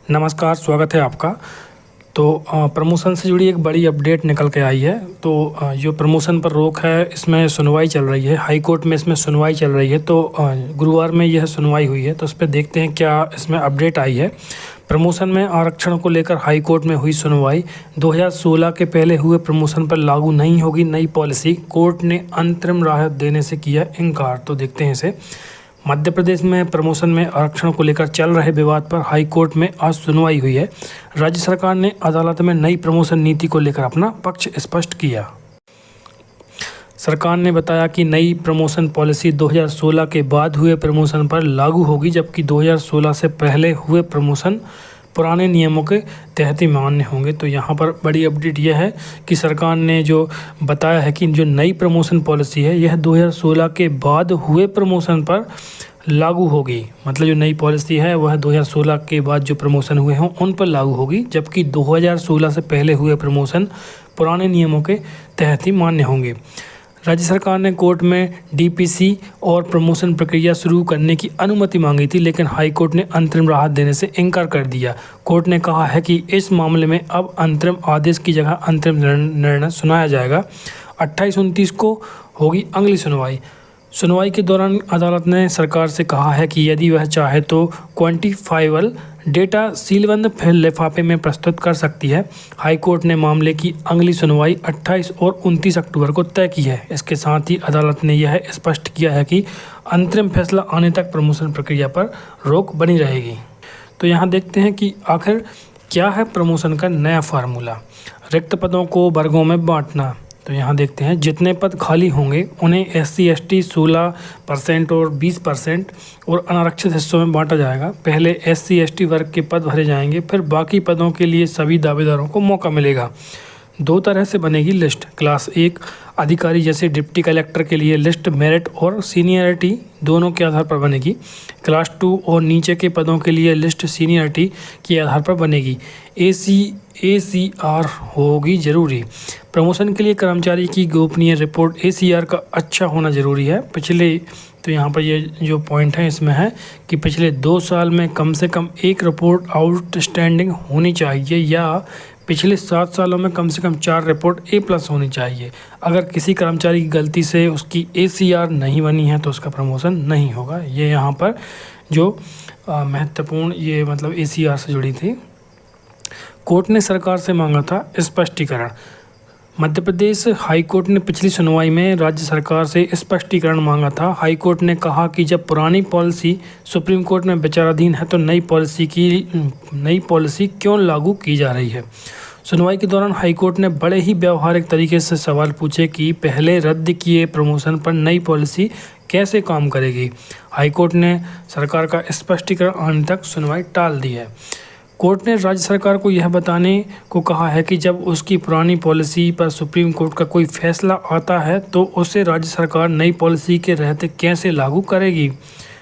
नमस्कार, स्वागत है आपका। तो प्रमोशन से जुड़ी एक बड़ी अपडेट निकल के आई है। तो जो प्रमोशन पर रोक है, इसमें सुनवाई चल रही है, हाई कोर्ट में इसमें सुनवाई चल रही है। तो गुरुवार में यह सुनवाई हुई है, तो उस पर देखते हैं क्या इसमें अपडेट आई है। प्रमोशन में आरक्षण को लेकर हाई कोर्ट में हुई सुनवाई। 2016 के पहले हुए प्रमोशन पर लागू नहीं होगी नई पॉलिसी, कोर्ट ने अंतरिम राहत देने से किया इनकार। तो देखते हैं इसे। मध्य प्रदेश में प्रमोशन में आरक्षण को लेकर चल रहे विवाद पर हाई कोर्ट में आज सुनवाई हुई है। राज्य सरकार ने अदालत में नई प्रमोशन नीति को लेकर अपना पक्ष स्पष्ट किया। सरकार ने बताया कि नई प्रमोशन पॉलिसी 2016 के बाद हुए प्रमोशन पर लागू होगी, जबकि 2016 से पहले हुए प्रमोशन पुराने नियमों के तहत ही मान्य होंगे। तो यहाँ पर बड़ी अपडेट यह है कि सरकार ने जो बताया है कि जो नई प्रमोशन पॉलिसी है यह 2016 के बाद हुए प्रमोशन पर लागू होगी। मतलब जो नई पॉलिसी है वह 2016 के बाद जो प्रमोशन हुए हों उन पर लागू होगी, जबकि 2016 से पहले हुए प्रमोशन पुराने नियमों के तहत ही मान्य होंगे। राज्य सरकार ने कोर्ट में डीपीसी और प्रमोशन प्रक्रिया शुरू करने की अनुमति मांगी थी, लेकिन हाई कोर्ट ने अंतरिम राहत देने से इनकार कर दिया। कोर्ट ने कहा है कि इस मामले में अब अंतरिम आदेश की जगह अंतरिम निर्णय सुनाया जाएगा। 28-29 को होगी अगली सुनवाई। सुनवाई के दौरान अदालत ने सरकार से कहा है कि यदि वह चाहे तो क्वांटिफाइबल डेटा सीलबंद लिफाफे में प्रस्तुत कर सकती है। हाई कोर्ट ने मामले की अगली सुनवाई 28 और 29 अक्टूबर को तय की है। इसके साथ ही अदालत ने यह स्पष्ट किया है कि अंतरिम फैसला आने तक प्रमोशन प्रक्रिया पर रोक बनी रहेगी। तो यहाँ देखते हैं कि आखिर क्या है प्रमोशन का नया फार्मूला। रिक्त पदों को वर्गों में बांटना। तो यहाँ देखते हैं जितने पद खाली होंगे उन्हें SC/ST 16% और 20% और अनारक्षित हिस्सों में बांटा जाएगा। पहले SC/ST वर्ग के पद भरे जाएंगे, फिर बाकी पदों के लिए सभी दावेदारों को मौका मिलेगा। दो तरह से बनेगी लिस्ट। क्लास 1 अधिकारी जैसे डिप्टी कलेक्टर के लिए लिस्ट मेरिट और सीनियरिटी दोनों के आधार पर बनेगी। क्लास 2 और नीचे के पदों के लिए लिस्ट सीनियरिटी के आधार पर बनेगी। ACR होगी जरूरी। प्रमोशन के लिए कर्मचारी की गोपनीय रिपोर्ट ACR का अच्छा होना ज़रूरी है। तो यहाँ पर ये जो पॉइंट है इसमें है कि पिछले 2 साल में कम से कम एक रिपोर्ट आउटस्टैंडिंग होनी चाहिए या पिछले 7 सालों में कम से कम 4 रिपोर्ट A+ होनी चाहिए। अगर किसी कर्मचारी की गलती से उसकी ACR नहीं बनी है तो उसका प्रमोशन नहीं होगा। ये यहाँ पर जो महत्वपूर्ण ये मतलब ACR से जुड़ी थी। कोर्ट ने सरकार से मांगा था स्पष्टीकरण। मध्य प्रदेश हाई कोर्ट ने पिछली सुनवाई में राज्य सरकार से स्पष्टीकरण मांगा था। हाई कोर्ट ने कहा कि जब पुरानी पॉलिसी सुप्रीम कोर्ट में विचाराधीन है तो नई पॉलिसी क्यों लागू की जा रही है। सुनवाई के दौरान हाई कोर्ट ने बड़े ही व्यावहारिक तरीके से सवाल पूछे कि पहले रद्द किए प्रमोशन पर नई पॉलिसी कैसे काम करेगी। हाई कोर्ट ने सरकार का स्पष्टीकरण आने तक सुनवाई टाल दी है। कोर्ट ने राज्य सरकार को यह बताने को कहा है कि जब उसकी पुरानी पॉलिसी पर सुप्रीम कोर्ट का कोई फैसला आता है तो उसे राज्य सरकार नई पॉलिसी के रहते कैसे लागू करेगी।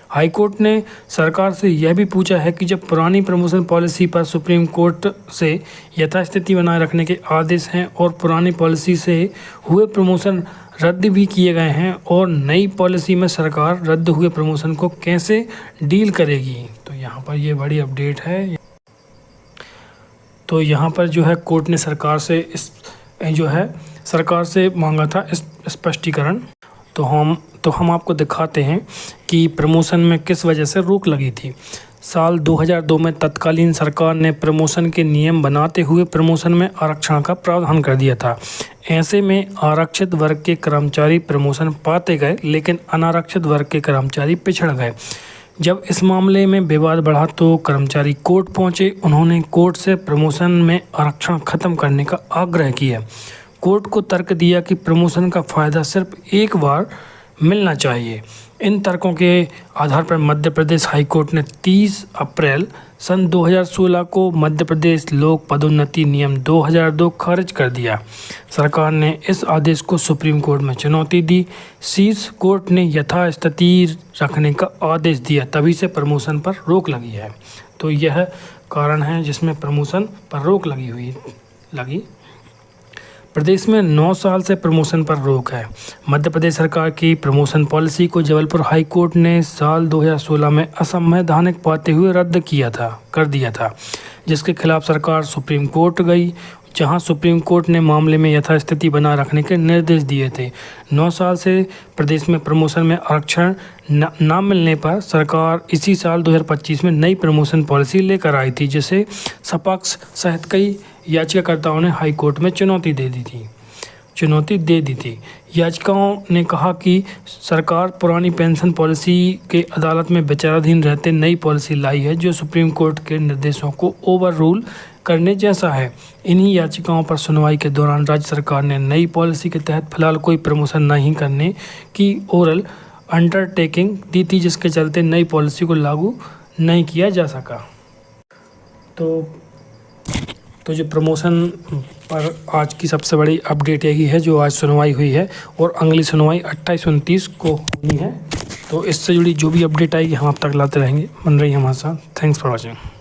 हाई कोर्ट ने सरकार से यह भी पूछा है कि जब पुरानी प्रमोशन पॉलिसी पर सुप्रीम कोर्ट से यथास्थिति बनाए रखने के आदेश हैं और पुरानी पॉलिसी से हुए प्रमोशन रद्द भी किए गए हैं और नई पॉलिसी में सरकार रद्द हुए प्रमोशन को कैसे डील करेगी। तो यहाँ पर ये बड़ी अपडेट है। तो यहाँ पर जो है कोर्ट ने सरकार से मांगा था स्पष्टीकरण। तो हम आपको दिखाते हैं कि प्रमोशन में किस वजह से रोक लगी थी। साल 2002 में तत्कालीन सरकार ने प्रमोशन के नियम बनाते हुए प्रमोशन में आरक्षण का प्रावधान कर दिया था। ऐसे में आरक्षित वर्ग के कर्मचारी प्रमोशन पाते गए, लेकिन अनारक्षित वर्ग के कर्मचारी पिछड़ गए। जब इस मामले में विवाद बढ़ा तो कर्मचारी कोर्ट पहुंचे। उन्होंने कोर्ट से प्रमोशन में आरक्षण खत्म करने का आग्रह किया। कोर्ट को तर्क दिया कि प्रमोशन का फ़ायदा सिर्फ एक बार मिलना चाहिए। इन तर्कों के आधार पर मध्य प्रदेश हाई कोर्ट ने 30 अप्रैल सन 2016 को मध्य प्रदेश लोक पदोन्नति नियम 2002 खारिज कर दिया। सरकार ने इस आदेश को सुप्रीम कोर्ट में चुनौती दी। शीर्ष कोर्ट ने यथास्थिति रखने का आदेश दिया, तभी से प्रमोशन पर रोक लगी है। तो यह कारण है जिसमें प्रमोशन पर रोक लगी। प्रदेश में 9 साल से प्रमोशन पर रोक है। मध्य प्रदेश सरकार की प्रमोशन पॉलिसी को जबलपुर हाई कोर्ट ने साल 2016 में असंवैधानिक पाते हुए रद्द कर दिया था, जिसके खिलाफ सरकार सुप्रीम कोर्ट गई, जहां सुप्रीम कोर्ट ने मामले में यथास्थिति बना रखने के निर्देश दिए थे। 9 साल से प्रदेश में प्रमोशन में आरक्षण न मिलने पर सरकार इसी साल 2025 में नई प्रमोशन पॉलिसी लेकर आई थी, जिसे सपक्ष सहित कई याचिकाकर्ताओं ने हाई कोर्ट में चुनौती दे दी थी। याचिकाओं ने कहा कि सरकार पुरानी पेंशन पॉलिसी के अदालत में विचाराधीन रहते नई पॉलिसी लाई है, जो सुप्रीम कोर्ट के निर्देशों को ओवर रूल करने जैसा है। इन्हीं याचिकाओं पर सुनवाई के दौरान राज्य सरकार ने नई पॉलिसी के तहत फिलहाल कोई प्रमोशन नहीं करने की ओरल अंडरटेकिंग दी थी, जिसके चलते नई पॉलिसी को लागू नहीं किया जा सका। तो जो प्रमोशन पर आज की सबसे बड़ी अपडेट यही है, जो आज सुनवाई हुई है और अगली सुनवाई 28-29 को होनी है। तो इससे जुड़ी जो भी अपडेट आएगी हम आप तक लाते रहेंगे। बन रही हमारे साथ। Thanks for watching.